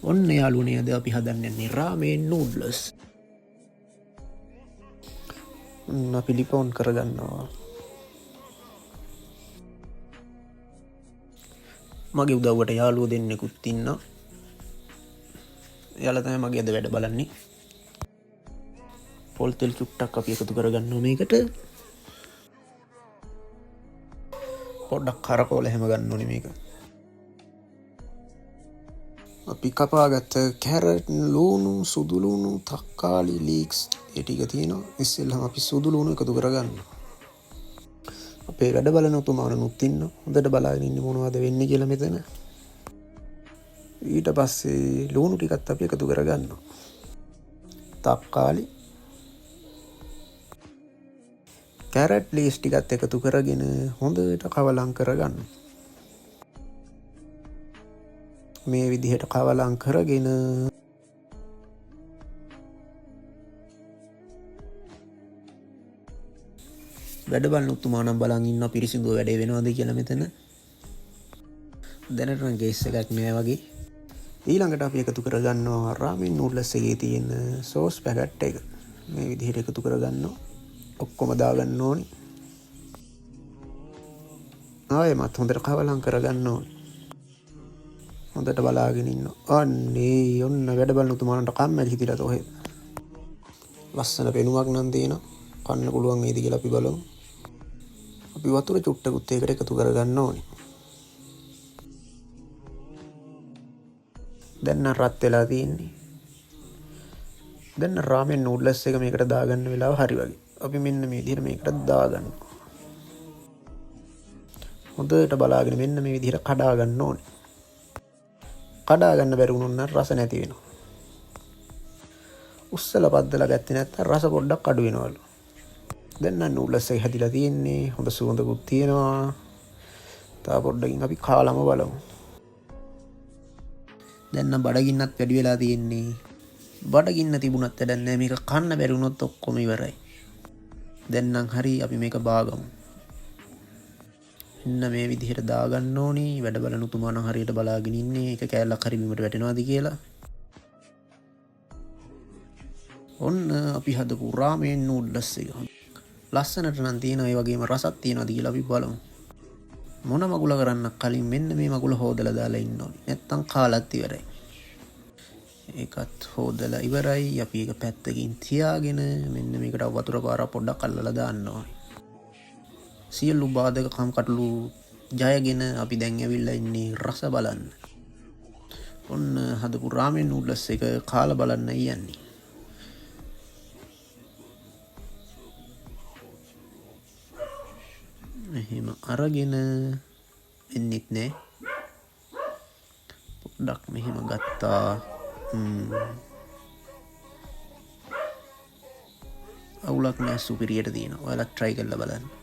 ඔන්න යාළුවනේ අද අපි හදන්න යන්නේ රාමෙන් නූඩ්ලස්. අපි ලිපෝන් කරගන්නවා. මගේ උදව්වට යාළුවෝ දෙන්නෙකුත් ඉන්නවා. එයාලා තමයි මගේ අද වැඩ බලන්නේ. පොල් තෙල් චුට්ටක් අපි එකතු කරගන්නවා මේකට. පොඩ්ඩක් කරකවල හැම ගන්න ඕනේ මේක. අපි කපාගත්ත කැරට්, ලූණු, සුදු ලූණු, තක්කාලි, ලීක්ස් ඒ ටික තියෙනවා. ඉස්සෙල්ලාම අපි සුදු ලූණු එකතු කරගන්නවා. අපේ වැඩ බලන උතුමාණනුත් ඉන්නවා. හොඳට බලාගෙන ඉන්නේ මොනවද වෙන්නේ කියලා මෙතන. ඊට පස්සේ ලූණු ටිකත් අපි එකතු කරගන්නවා. තක්කාලි, කැරට්, ලීක්ස් ටිකත් එකතු කරගෙන හොඳට කවලම් කරගන්නවා. මේ විදිහට කවලම් කරගෙන වැඩ බලන උතුමාණන් බලන් ඉන්න පිරිසිදුව වැඩේ වෙනවද කියලා මෙතන. දැනට නම් ගේස් එකක් නෑ වගේ. ඊළඟට අපි එකතු කරගන්නවා රාමෙන් නූඩ්ලස් එකේ තියෙන සෝස් පැකට් එක. මේ විදිහට එකතු කරගන්නවා. ඔක්කොම දාගන්න ඕනි. ආයෙමත් හොඳට කවලම් කරගන්න ඕනි. හොඳට බලාගෙන ඉන්න. අනේ ඔන්න වැඩ බලන උතුමාණන්ට කම්මැලි හිතිලා තෝහෙ. ලස්සන පෙනුමක් නම් තියෙනවා. කන්න පුළුවන් වේද කියලා අපි බලමු. අපි වතුර චුට්ටකුත් ඒකට එකතු කරගන්න ඕනේ. දැන් නම් රත් වෙලා තියෙන්නේ. දැන් රාමෙන් නූඩ්ලස් එක මේකට දාගන්න වෙලාව හරි වගේ. අපි මෙන්න මේ විදිහට මේකට දාගන්නවා. හොඳට බලාගෙන මෙන්න මේ විදිහට කඩා ගන්න ඕනේ. කඩා ගන්න බැරි වුණොත් නම් රස නැති වෙනවා. උස්සලා පද්දලා ගත්තේ නැත්නම් රස පොඩ්ඩක් අඩු වෙනවලු. දැන් නම් නූඩ්ලස් එක හැදිලා තියෙන්නේ. හොඳ සුවඳකුත් තියෙනවා. තා පොඩ්ඩකින් අපි කාලම බලමු. දැන් නම් බඩගින්නත් වැඩි වෙලා තියෙන්නේ. බඩගින්න තිබුණත් වැඩක් නැහැ. මේක කන්න බැරි වුණොත් ඔක්කොම ඉවරයි. දැන් නම් හරි අපි මේක බාගමු. එන්න මේ විදිහට දාගන්න ඕනි. වැඩ බලන උතුමාණන් හරියට බලාගෙන ඉන්නේ. එක කෑල්ලක් හරි බිමට වැටෙනවද කියලා. ඔන්න අපි හදපු රාමෙන් නූඩ්ලස් එක. ලස්සනට නම් තියෙනවා. ඒ වගේම රසක් තියෙනවද කියලා අපි බලමු. මොන මගුල කරන්නක් කලින් මෙන්න මේ මගුල හොදලා දාලා ඉන්න ඕනේ. නැත්තම් කාලත් ඉවරයි. ඒකත් හොදලා ඉවරයි. අපි ඒක පැත්තකින් තියාගෙන මෙන්න මේකට වතුර පාරක් පොඩ්ඩක් අල්ලලා දාන්න ඕනේ. සියලු බාධක කම්කටොළු ජයගෙන අපි දැන් ඇවිල්ලා ඉන්නේ රස බලන්න. ඔන්න හදපු රාමෙන් නූඩ්ලස් එක කාලා බලන්න යන්නේ. එහෙම අරගෙන එන්නෙත් නෑ. පොඩ්ඩක් මෙහෙම ගත්තා. අවුලක් නෑ, සුපිරියට තියෙනවා. ඔයාලා try කරලා බලන්න.